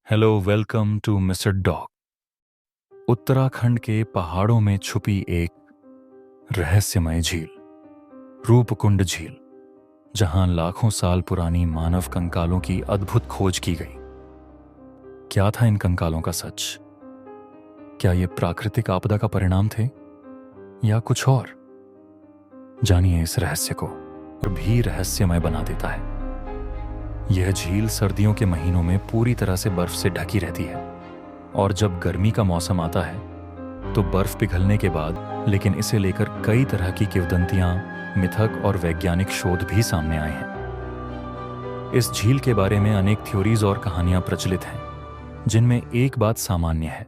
Hello, welcome to mister dog. Uttarakhand के पहाड़ों में छुपी एक रहस्यमय झील, रूपकुंड झील, जहां लाखों साल पुरानी मानव कंकालों की अद्भुत खोज की गई। क्या था इन कंकालों का सच? क्या ये प्राकृतिक आपदा का परिणाम थे या कुछ और? जानिए इस रहस्य को, और भी रहस्यमय बना देता है। यह झील सर्दियों के महीनों में पूरी तरह से बर्फ से ढकी रहती है, और जब गर्मी का मौसम आता है तो बर्फ पिघलने के बाद, लेकिन इसे लेकर कई तरह की किंवदंतियां, मिथक और वैज्ञानिक शोध भी सामने आए हैं। इस झील के बारे में अनेक थ्योरीज और कहानियां प्रचलित हैं, जिनमें एक बात सामान्य है,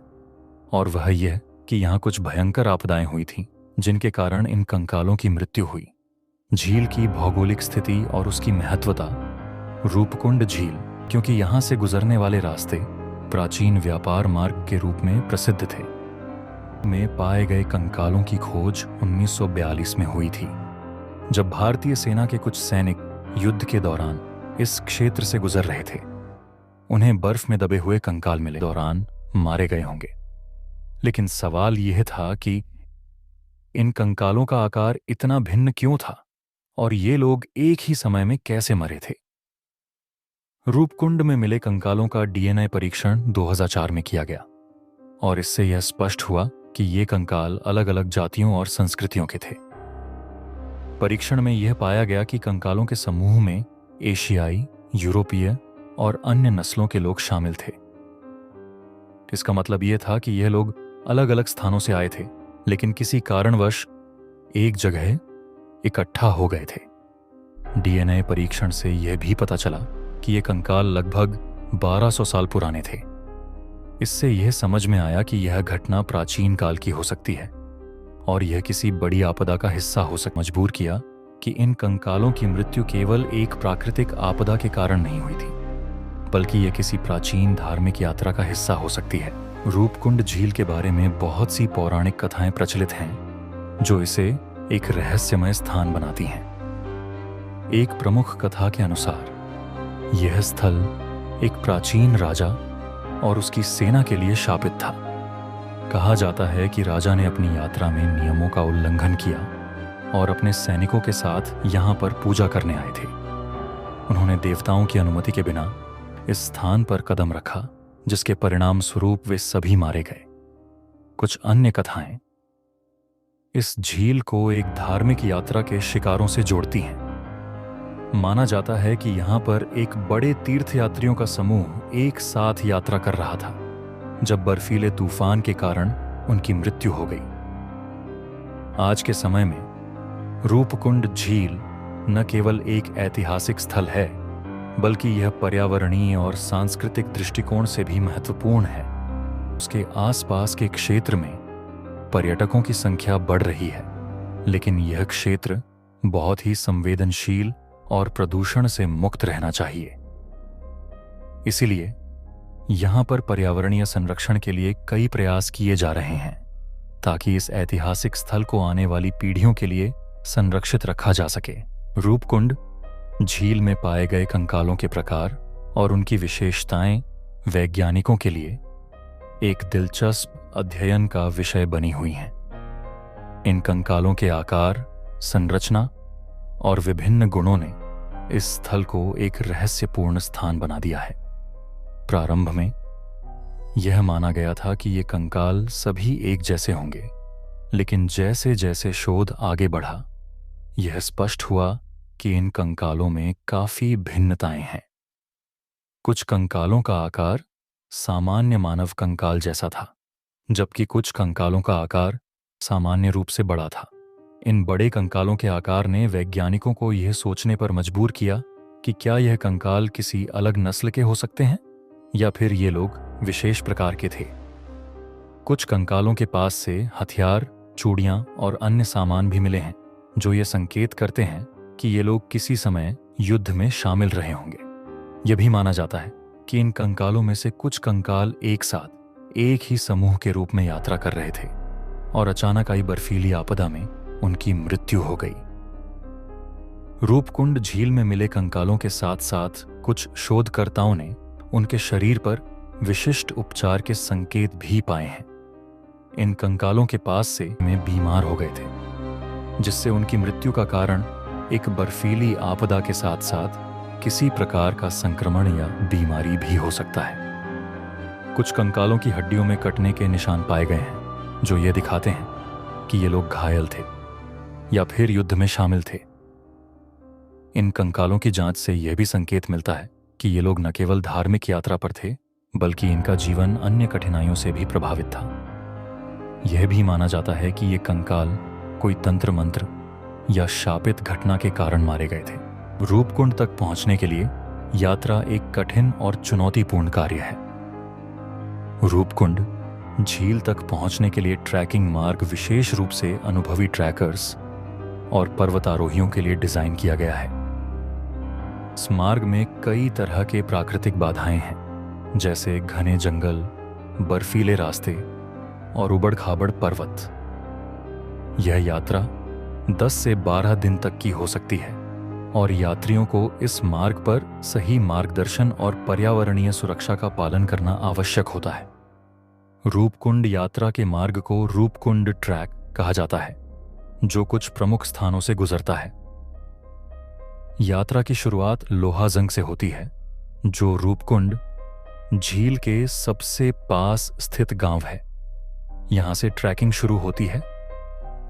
और वह यह कि यहाँ कुछ भयंकर आपदाएं हुई थीं, जिनके कारण इन कंकालों की मृत्यु हुई। झील की भौगोलिक स्थिति और उसकी महत्वता। रूपकुंड झील क्योंकि यहाँ से गुजरने वाले रास्ते प्राचीन व्यापार मार्ग के रूप में प्रसिद्ध थे। में पाए गए कंकालों की खोज 1942 में हुई थी, जब भारतीय सेना के कुछ सैनिक युद्ध के दौरान इस क्षेत्र से गुजर रहे थे। उन्हें बर्फ में दबे हुए कंकाल मिले, दौरान मारे गए होंगे। लेकिन सवाल यह था कि इन कंकालों का आकार इतना भिन्न क्यों था, और ये लोग एक ही समय में कैसे मरे थे? रूपकुंड में मिले कंकालों का डीएनए परीक्षण 2004 में किया गया, और इससे यह स्पष्ट हुआ कि ये कंकाल अलग अलग जातियों और संस्कृतियों के थे। परीक्षण में यह पाया गया कि कंकालों के समूह में एशियाई, यूरोपीय और अन्य नस्लों के लोग शामिल थे। इसका मतलब यह था कि यह लोग अलग अलग स्थानों से आए थे, लेकिन किसी कारणवश एक जगह इकट्ठा हो गए थे। डीएनए परीक्षण से यह भी पता चला कि ये कंकाल लगभग 1200 साल पुराने थे। इससे यह समझ में आया कि यह घटना प्राचीन काल की हो सकती है, और यह किसी बड़ी आपदा का हिस्सा हो मजबूर किया कि इन कंकालों की मृत्यु केवल एक प्राकृतिक आपदा के कारण नहीं हुई थी, बल्कि यह किसी प्राचीन धार्मिक यात्रा का हिस्सा हो सकती है। रूपकुंड झील के बारे में बहुत सी पौराणिक कथाएं प्रचलित हैं, जो इसे एक रहस्यमय स्थान बनाती हैं। एक प्रमुख कथा के अनुसार यह स्थल एक प्राचीन राजा और उसकी सेना के लिए शापित था। कहा जाता है कि राजा ने अपनी यात्रा में नियमों का उल्लंघन किया और अपने सैनिकों के साथ यहाँ पर पूजा करने आए थे। उन्होंने देवताओं की अनुमति के बिना इस स्थान पर कदम रखा, जिसके परिणाम स्वरूप वे सभी मारे गए। कुछ अन्य कथाएं इस झील को एक धार्मिक यात्रा के शिकारों से जोड़ती हैं। माना जाता है कि यहाँ पर एक बड़े तीर्थयात्रियों का समूह एक साथ यात्रा कर रहा था, जब बर्फीले तूफान के कारण उनकी मृत्यु हो गई। आज के समय में रूपकुंड झील न केवल एक ऐतिहासिक स्थल है, बल्कि यह पर्यावरणीय और सांस्कृतिक दृष्टिकोण से भी महत्वपूर्ण है। उसके आसपास के क्षेत्र में पर्यटकों की संख्या बढ़ रही है, लेकिन यह क्षेत्र बहुत ही संवेदनशील और प्रदूषण से मुक्त रहना चाहिए। इसीलिए यहाँ पर पर्यावरणीय संरक्षण के लिए कई प्रयास किए जा रहे हैं, ताकि इस ऐतिहासिक स्थल को आने वाली पीढ़ियों के लिए संरक्षित रखा जा सके। रूपकुंड झील में पाए गए कंकालों के प्रकार और उनकी विशेषताएं वैज्ञानिकों के लिए एक दिलचस्प अध्ययन का विषय बनी हुई हैं। इन कंकालों के आकार, संरचना और विभिन्न गुणों ने इस स्थल को एक रहस्यपूर्ण स्थान बना दिया है। प्रारंभ में यह माना गया था कि ये कंकाल सभी एक जैसे होंगे, लेकिन जैसे जैसे शोध आगे बढ़ा, यह स्पष्ट हुआ कि इन कंकालों में काफी भिन्नताएं हैं। कुछ कंकालों का आकार सामान्य मानव कंकाल जैसा था, जबकि कुछ कंकालों का आकार सामान्य रूप से बड़ा था। इन बड़े कंकालों के आकार ने वैज्ञानिकों को यह सोचने पर मजबूर किया कि क्या यह कंकाल किसी अलग नस्ल के हो सकते हैं, या फिर ये लोग विशेष प्रकार के थे। कुछ कंकालों के पास से हथियार, चूड़ियां और अन्य सामान भी मिले हैं, जो ये संकेत करते हैं कि ये लोग किसी समय युद्ध में शामिल रहे होंगे। यह भी माना जाता है कि इन कंकालों में से कुछ कंकाल एक साथ एक ही समूह के रूप में यात्रा कर रहे थे, और अचानक आई बर्फीली आपदा में उनकी मृत्यु हो गई। रूपकुंड झील में मिले कंकालों के साथ साथ कुछ शोधकर्ताओं ने उनके शरीर पर विशिष्ट उपचार के संकेत भी पाए हैं। इन कंकालों के पास से में बीमार हो गए थे, जिससे उनकी मृत्यु का कारण एक बर्फीली आपदा के साथ साथ किसी प्रकार का संक्रमण या बीमारी भी हो सकता है। कुछ कंकालों की हड्डियों में कटने के निशान पाए गए हैं, जो ये दिखाते हैं कि ये लोग घायल थे या फिर युद्ध में शामिल थे। इन कंकालों की जांच से यह भी संकेत मिलता है कि ये लोग न केवल धार्मिक यात्रा पर थे, बल्कि इनका जीवन अन्य कठिनाइयों से भी प्रभावित था। यह भी माना जाता है कि ये कंकाल कोई तंत्र मंत्र या शापित घटना के कारण मारे गए थे। रूपकुंड तक पहुंचने के लिए यात्रा एक कठिन और चुनौतीपूर्ण कार्य है। रूपकुंड झील तक पहुंचने के लिए ट्रैकिंग मार्ग विशेष रूप से अनुभवी ट्रैकर्स और पर्वतारोहियों के लिए डिजाइन किया गया है। इस मार्ग में कई तरह के प्राकृतिक बाधाएं हैं, जैसे घने जंगल, बर्फीले रास्ते और उबड़-खाबड़ पर्वत। यह यात्रा 10 से 12 दिन तक की हो सकती है और यात्रियों को इस मार्ग पर सही मार्गदर्शन और पर्यावरणीय सुरक्षा का पालन करना आवश्यक होता है। रूपकुंड यात्रा के मार्ग को रूपकुंड ट्रैक कहा जाता है, जो कुछ प्रमुख स्थानों से गुजरता है। यात्रा की शुरुआत लोहाजंग से होती है, जो रूपकुंड झील के सबसे पास स्थित गांव है। यहां से ट्रैकिंग शुरू होती है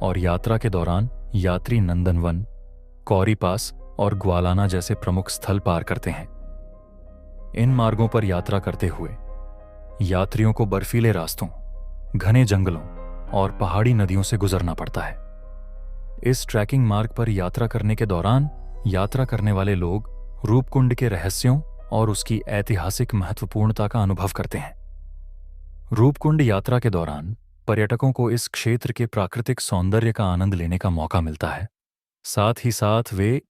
और यात्रा के दौरान यात्री नंदनवन, कौरी पास और ग्वालाना जैसे प्रमुख स्थल पार करते हैं। इन मार्गों पर यात्रा करते हुए यात्रियों को बर्फीले रास्तों, घने जंगलों और पहाड़ी नदियों से गुजरना पड़ता है। इस ट्रैकिंग मार्ग पर यात्रा करने के दौरान यात्रा करने वाले लोग रूपकुंड के रहस्यों और उसकी ऐतिहासिक महत्वपूर्णता का अनुभव करते हैं। रूपकुंड यात्रा के दौरान पर्यटकों को इस क्षेत्र के प्राकृतिक सौंदर्य का आनंद लेने का मौका मिलता है। साथ ही साथ वे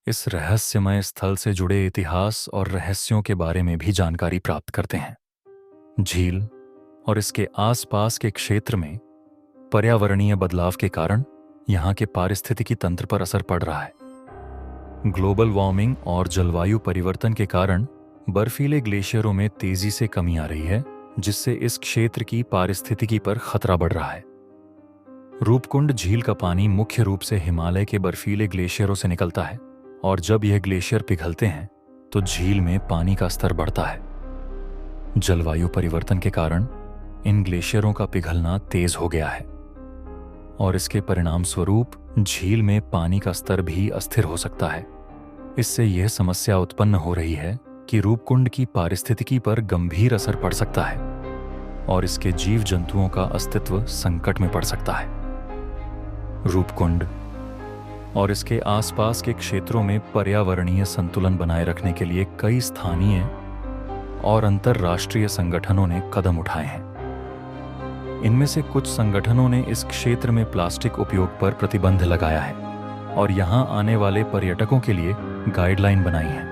इस रहस्यमय स्थल से जुड़े इतिहास और रहस्यों के बारे में भी जानकारी प्राप्त करते हैं। झील और इसके आसपास के क्षेत्र में पर्यावरणीय बदलाव के कारण यहाँ के पारिस्थितिकी तंत्र पर असर पड़ रहा है। ग्लोबल वार्मिंग और जलवायु परिवर्तन के कारण बर्फीले ग्लेशियरों में तेजी से कमी आ रही है, जिससे इस क्षेत्र की पारिस्थितिकी पर खतरा बढ़ रहा है। रूपकुंड झील का पानी मुख्य रूप से हिमालय के बर्फीले ग्लेशियरों से निकलता है और जब यह ग्लेशियर पिघलते हैं तो झील में पानी का स्तर बढ़ता है। जलवायु परिवर्तन के कारण इन ग्लेशियरों का पिघलना तेज हो गया है और इसके परिणाम स्वरूप झील में पानी का स्तर भी अस्थिर हो सकता है। इससे यह समस्या उत्पन्न हो रही है कि रूपकुंड की पारिस्थितिकी पर गंभीर असर पड़ सकता है और इसके जीव जंतुओं का अस्तित्व संकट में पड़ सकता है। रूपकुंड और इसके आसपास के क्षेत्रों में पर्यावरणीय संतुलन बनाए रखने के लिए कई स्थानीय और अंतर्राष्ट्रीय संगठनों ने कदम उठाए हैं। इनमें से कुछ संगठनों ने इस क्षेत्र में प्लास्टिक उपयोग पर प्रतिबंध लगाया है और यहां आने वाले पर्यटकों के लिए गाइडलाइन बनाई है,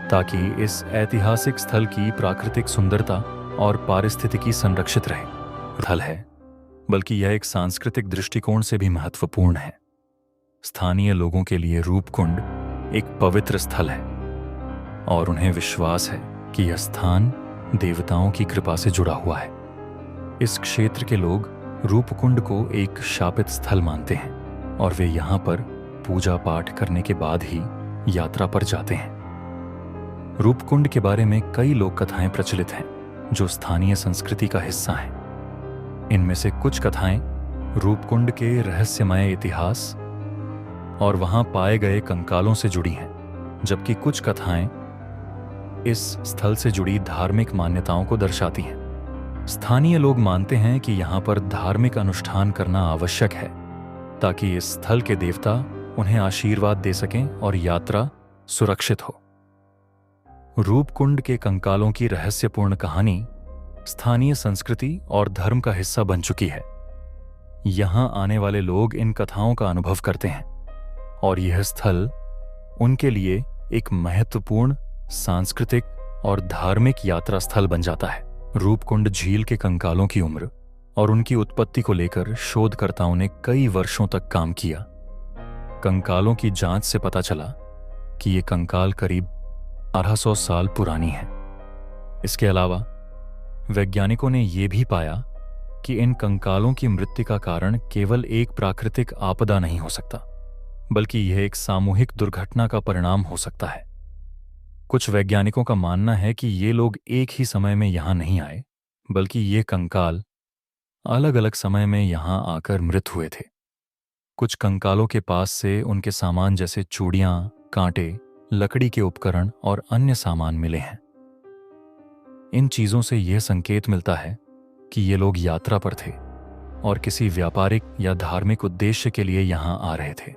ताकि इस ऐतिहासिक स्थल की प्राकृतिक सुंदरता और पारिस्थितिकी संरक्षित रहे। स्थल है, बल्कि यह एक सांस्कृतिक दृष्टिकोण से भी महत्वपूर्ण है। स्थानीय लोगों के लिए रूपकुंड एक पवित्र स्थल है और उन्हें विश्वास है कि यह स्थान देवताओं की कृपा से जुड़ा हुआ है। इस क्षेत्र के लोग रूपकुंड को एक शापित स्थल मानते हैं और वे यहाँ पर पूजा पाठ करने के बाद ही यात्रा पर जाते हैं। रूपकुंड के बारे में कई लोक कथाएं प्रचलित हैं, जो स्थानीय संस्कृति का हिस्सा हैं। इनमें से कुछ कथाएं रूपकुंड के रहस्यमय इतिहास और वहां पाए गए कंकालों से जुड़ी हैं, जबकि कुछ कथाएं इस स्थल से जुड़ी धार्मिक मान्यताओं को दर्शाती हैं। स्थानीय लोग मानते हैं कि यहाँ पर धार्मिक अनुष्ठान करना आवश्यक है, ताकि इस स्थल के देवता उन्हें आशीर्वाद दे सकें और यात्रा सुरक्षित हो। रूपकुंड के कंकालों की रहस्यपूर्ण कहानी स्थानीय संस्कृति और धर्म का हिस्सा बन चुकी है। यहाँ आने वाले लोग इन कथाओं का अनुभव करते हैं और यह स्थल उनके लिए एक महत्वपूर्ण सांस्कृतिक और धार्मिक यात्रा स्थल बन जाता है। रूपकुंड झील के कंकालों की उम्र और उनकी उत्पत्ति को लेकर शोधकर्ताओं ने कई वर्षों तक काम किया। कंकालों की जांच से पता चला कि ये कंकाल करीब 1800 साल पुरानी है। इसके अलावा वैज्ञानिकों ने यह भी पाया कि इन कंकालों की मृत्यु का कारण केवल एक प्राकृतिक आपदा नहीं हो सकता, बल्कि यह एक सामूहिक दुर्घटना का परिणाम हो सकता है। कुछ वैज्ञानिकों का मानना है कि ये लोग एक ही समय में यहां नहीं आए, बल्कि ये कंकाल अलग अलग समय में यहां आकर मृत हुए थे। कुछ कंकालों के पास से उनके सामान जैसे चूड़ियां, कांटे, लकड़ी के उपकरण और अन्य सामान मिले हैं। इन चीजों से यह संकेत मिलता है कि ये लोग यात्रा पर थे और किसी व्यापारिक या धार्मिक उद्देश्य के लिए यहां आ रहे थे।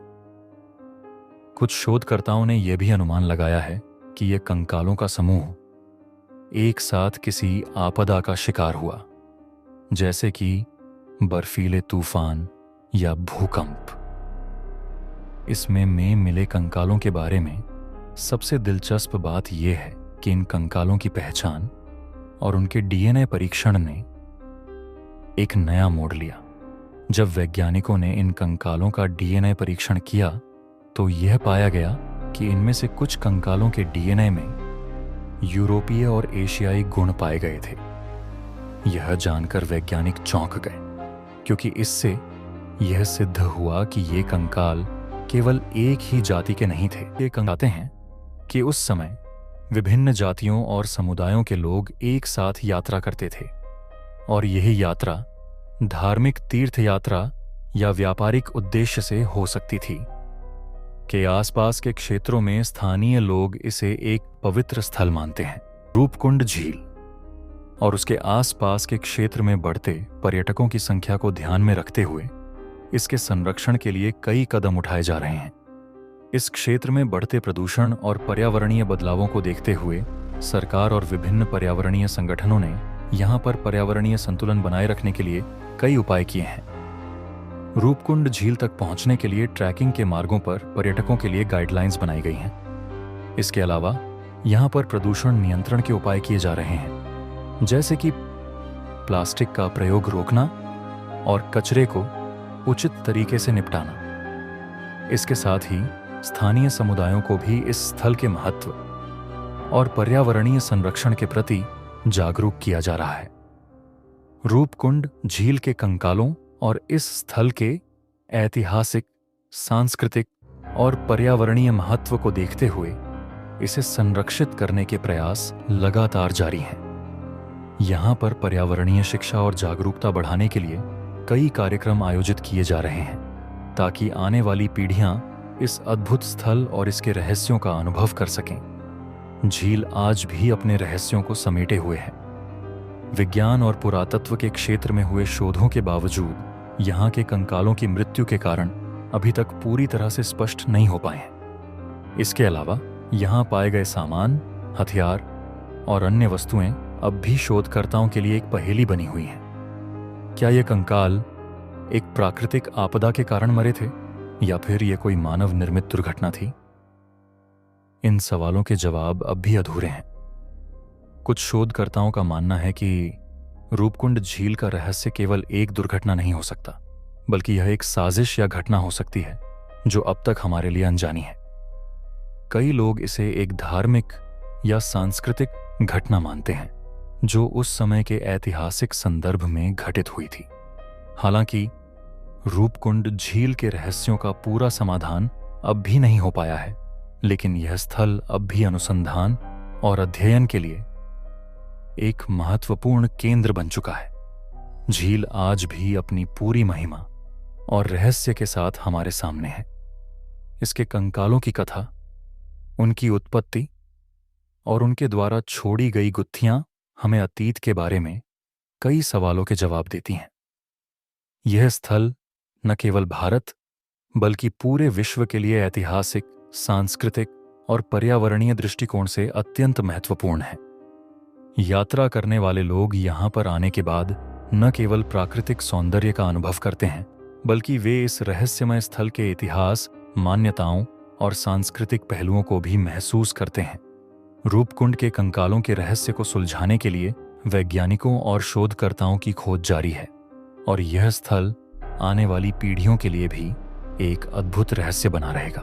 कुछ शोधकर्ताओं ने यह भी अनुमान लगाया है कि ये कंकालों का समूह एक साथ किसी आपदा का शिकार हुआ, जैसे कि बर्फीले तूफान या भूकंप। इसमें मिले कंकालों के बारे में सबसे दिलचस्प बात यह है कि इन कंकालों की पहचान और उनके डीएनए परीक्षण ने एक नया मोड़ लिया। जब वैज्ञानिकों ने इन कंकालों का डीएनए परीक्षण किया तो यह पाया गया कि इनमें से कुछ कंकालों के डीएनए में यूरोपीय और एशियाई गुण पाए गए थे। यह जानकर वैज्ञानिक चौंक गए, क्योंकि इससे यह सिद्ध हुआ कि ये कंकाल केवल एक ही जाति के नहीं थे। ये कहते हैं कि उस समय विभिन्न जातियों और समुदायों के लोग एक साथ यात्रा करते थे, और यही यात्रा धार्मिक तीर्थ यात्रा या व्यापारिक उद्देश्य से हो सकती थी। के आसपास के क्षेत्रों में स्थानीय लोग इसे एक पवित्र स्थल मानते हैं। रूपकुंड झील और उसके आसपास के क्षेत्र में बढ़ते पर्यटकों की संख्या को ध्यान में रखते हुए इसके संरक्षण के लिए कई कदम उठाए जा रहे हैं। इस क्षेत्र में बढ़ते प्रदूषण और पर्यावरणीय बदलावों को देखते हुए सरकार और विभिन्न पर्यावरणीय संगठनों ने यहां पर पर्यावरणीय संतुलन बनाए रखने के लिए कई उपाय किए हैं। रूपकुंड झील तक पहुंचने के लिए ट्रैकिंग के मार्गों पर पर्यटकों के लिए गाइडलाइंस बनाई गई हैं। इसके अलावा यहां पर प्रदूषण नियंत्रण के उपाय किए जा रहे हैं, जैसे कि प्लास्टिक का प्रयोग रोकना और कचरे को उचित तरीके से निपटाना। इसके साथ ही स्थानीय समुदायों को भी इस स्थल के महत्व और पर्यावरणीय संरक्षण के प्रति जागरूक किया जा रहा है। रूपकुंड झील के कंकालों और इस स्थल के ऐतिहासिक, सांस्कृतिक और पर्यावरणीय महत्व को देखते हुए इसे संरक्षित करने के प्रयास लगातार जारी हैं। यहां पर पर्यावरणीय शिक्षा और जागरूकता बढ़ाने के लिए कई कार्यक्रम आयोजित किए जा रहे हैं, ताकि आने वाली पीढ़ियां इस अद्भुत स्थल और इसके रहस्यों का अनुभव कर सकें। झील आज भी अपने रहस्यों को समेटे हुए है। विज्ञान और पुरातत्व के क्षेत्र में हुए शोधों के बावजूद यहाँ के कंकालों की मृत्यु के कारण अभी तक पूरी तरह से स्पष्ट नहीं हो पाए हैं। इसके अलावा यहाँ पाए गए सामान, हथियार और अन्य वस्तुएं अब भी शोधकर्ताओं के लिए एक पहेली बनी हुई हैं। क्या ये कंकाल एक प्राकृतिक आपदा के कारण मरे थे, या फिर ये कोई मानव निर्मित दुर्घटना थी? इन सवालों के जवाब अब भी अधूरे हैं। कुछ शोधकर्ताओं का मानना है कि रूपकुंड झील का रहस्य केवल एक दुर्घटना नहीं हो सकता, बल्कि यह एक साजिश या घटना हो सकती है जो अब तक हमारे लिए अनजानी है। कई लोग इसे एक धार्मिक या सांस्कृतिक घटना मानते हैं जो उस समय के ऐतिहासिक संदर्भ में घटित हुई थी। हालांकि रूपकुंड झील के रहस्यों का पूरा समाधान अब भी नहीं हो पाया है, लेकिन यह स्थल अब भी अनुसंधान और अध्ययन के लिए एक महत्वपूर्ण केंद्र बन चुका है। झील आज भी अपनी पूरी महिमा और रहस्य के साथ हमारे सामने है। इसके कंकालों की कथा, उनकी उत्पत्ति और उनके द्वारा छोड़ी गई गुत्थियां हमें अतीत के बारे में कई सवालों के जवाब देती हैं। यह स्थल न केवल भारत बल्कि पूरे विश्व के लिए ऐतिहासिक, सांस्कृतिक और पर्यावरणीय दृष्टिकोण से अत्यंत महत्वपूर्ण है। यात्रा करने वाले लोग यहाँ पर आने के बाद न केवल प्राकृतिक सौंदर्य का अनुभव करते हैं, बल्कि वे इस रहस्यमय स्थल के इतिहास, मान्यताओं और सांस्कृतिक पहलुओं को भी महसूस करते हैं। रूपकुंड के कंकालों के रहस्य को सुलझाने के लिए वैज्ञानिकों और शोधकर्ताओं की खोज जारी है, और यह स्थल आने वाली पीढ़ियों के लिए भी एक अद्भुत रहस्य बना रहेगा।